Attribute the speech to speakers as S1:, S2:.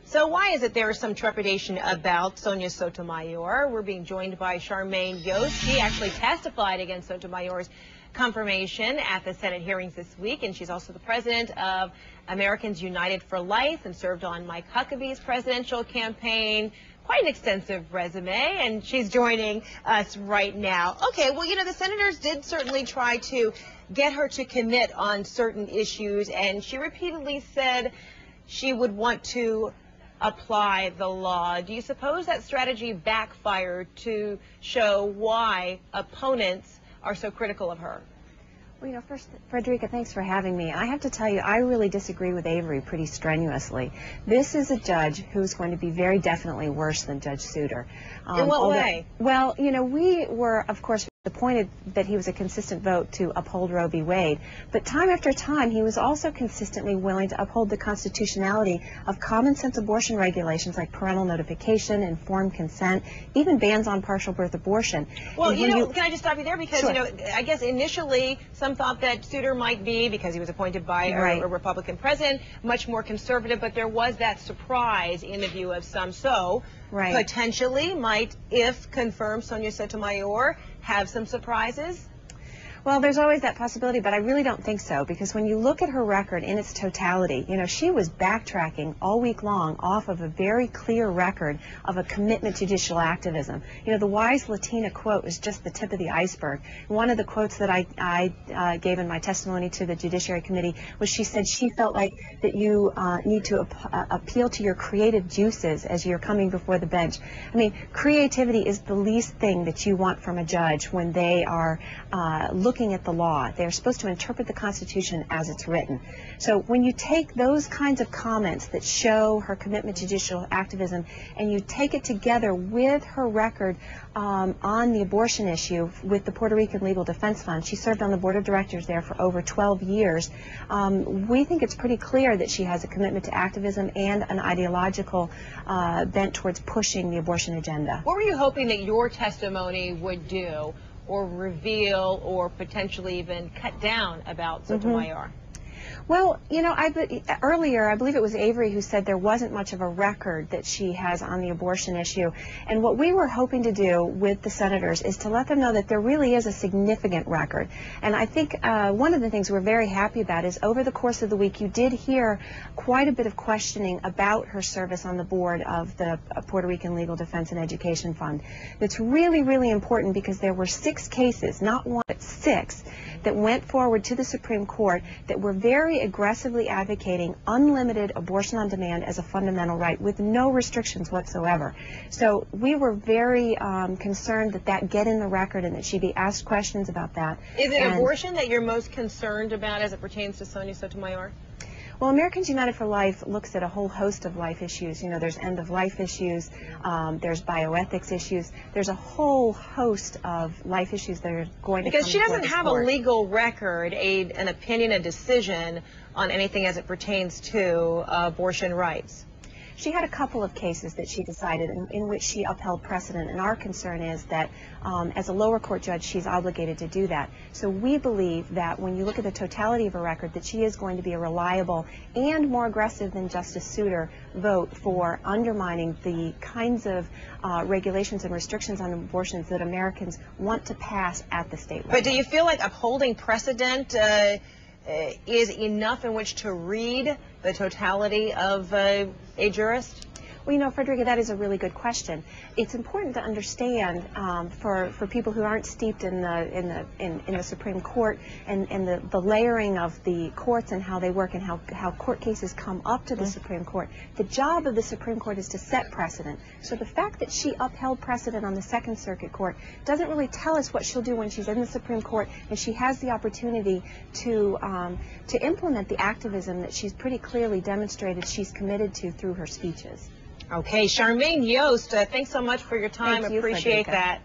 S1: So why is it there is some trepidation about Sonia Sotomayor? We're being joined by Charmaine Yoest. She actually testified against Sotomayor's confirmation at the Senate hearings this week, and she's also the president of Americans United for Life and served on Mike Huckabee's presidential campaign. Quite an extensive resume, and she's joining us right now. Okay, well, you know, the senators did certainly try to get her to commit on certain issues, and she repeatedly said she would want to apply the law. Do you suppose that strategy backfired to show why opponents are so critical of her?
S2: Well, you know, first, Frederica, thanks for having me. I have to tell you, I really disagree with Avery pretty strenuously. This is a judge who's going to be very definitely worse than Judge Souter.
S1: In what way?
S2: Well, you know, we were, of course, disappointed that he was a consistent vote to uphold Roe v. Wade, but time after time he was also consistently willing to uphold the constitutionality of common sense abortion regulations like parental notification, informed consent, even bans on partial birth abortion.
S1: Well, you know, can I just stop you there? Because,
S2: sure.
S1: You know, I guess initially some thought that Souter might be, because he was appointed by a Republican president, much more conservative, but there was that surprise in the view of some. So potentially might, if confirmed, Sonia Sotomayor have some surprises?
S2: Well, there's always that possibility, but I really don't think so, because when you look at her record in its totality, you know, she was backtracking all week long off of a very clear record of a commitment to judicial activism. You know, the wise Latina quote is just the tip of the iceberg. One of the quotes that I gave in my testimony to the Judiciary Committee was she said she felt like that you need to appeal to your creative juices as you're coming before the bench. I mean, creativity is the least thing that you want from a judge when they are looking at the law. They're supposed to interpret the Constitution as it's written. So when you take those kinds of comments that show her commitment to judicial activism and you take it together with her record on the abortion issue with the Puerto Rican Legal Defense Fund, she served on the board of directors there for over 12 years, we think it's pretty clear that she has a commitment to activism and an ideological bent towards pushing the abortion agenda.
S1: What were you hoping that your testimony would do or reveal or potentially even cut down about Sotomayor?
S2: Well, you know, earlier, I believe it was Avery who said there wasn't much of a record that she has on the abortion issue. And what we were hoping to do with the senators is to let them know that there really is a significant record. And I think one of the things we're very happy about is over the course of the week, you did hear quite a bit of questioning about her service on the board of the Puerto Rican Legal Defense and Education Fund. That's really, really important because there were 6 cases, not one, but 6, that went forward to the Supreme Court that were very aggressively advocating unlimited abortion on demand as a fundamental right with no restrictions whatsoever. So we were very concerned that that get in the record and that she be asked questions about that.
S1: Is it abortion that you're most concerned about as it pertains to Sonia Sotomayor?
S2: Well, Americans United for Life looks at a whole host of life issues. You know, there's end-of-life issues, there's bioethics issues, there's a whole host of life issues that are going to come
S1: Because she doesn't have
S2: court.
S1: A legal record, an opinion, a decision on anything as it pertains to abortion rights.
S2: She had a couple of cases that she decided in which she upheld precedent, and our concern is that as a lower court judge, she's obligated to do that. So we believe that when you look at the totality of her record, that she is going to be a reliable and more aggressive than Justice Souter vote for undermining the kinds of regulations and restrictions on abortions that Americans want to pass at the state level.
S1: But do you feel like upholding precedent is enough in which to read the totality of a jurist?
S2: Well, you know, Frederica, that is a really good question. It's important to understand for people who aren't steeped in the Supreme Court and the layering of the courts and how they work and how court cases come up to the Supreme Court. The job of the Supreme Court is to set precedent. So the fact that she upheld precedent on the Second Circuit Court doesn't really tell us what she'll do when she's in the Supreme Court and she has the opportunity to implement the activism that she's pretty clearly demonstrated she's committed to through her speeches.
S1: Okay, Charmaine Yoest, thanks so much for your time.
S2: Thank you,
S1: Appreciate
S2: Frederica.
S1: that.